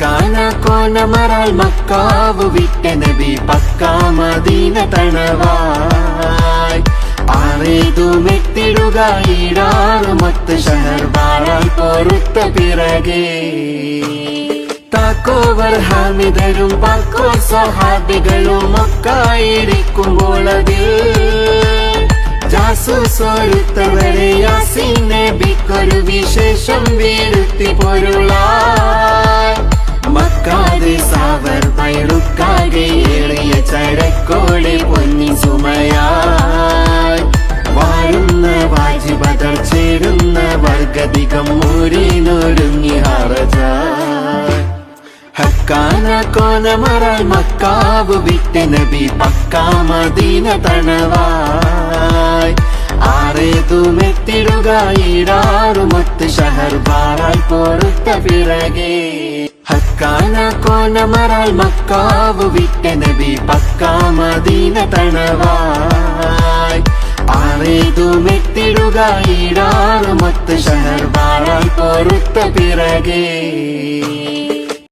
ഹക്കാന കോനമറാൽ macaw വിട്ട നബി പക്കാ മദീന തണവായി ആറേതുമെത്തിടുക ഈടാറ് മത്ത് ഷഹർ ബാറാൽ പൊറുത്ത പിറകെ താക്കോവർ ഹാമിദരും പാക്കോ സ്വഹാബികളും ഒക്കായിരിക്കുമ്പോൾ അതിൽ ജാസൂസൊരുത്തവരെ യാസീൻ നബിക്കൊരു വിശേഷം വീഴ്ത്തി പൊരുളായി മക്കാതെ സാവർ പയറുക്കാകെ ഏറിയ ചരക്കോടെ പൊന്നി സുമയായി വാഴുന്ന വാജിബദർ ചേരുന്ന വർഗധികം മൂരിനൊരുങ്ങി ഹറജായി ഹക്കാന കോനമറാൽ മക്കാവ് വിട്ട നബി പക്കാ മദീന തണവായി ആറേതുമെത്തിടുക ഈടാറ് മത്ത് ഷഹർ ബാറാൽ പൊറുത്ത പിറകെ ഹക്കാന കോനമറാൽ മക്കാവ് വിട്ട നബി പക്കാ മദീന തണവായി ആറേതുമെത്തിടുക ഈടാറ് മത്ത് ഷഹർ ബാറാൽ പൊറുത്ത പിറകെ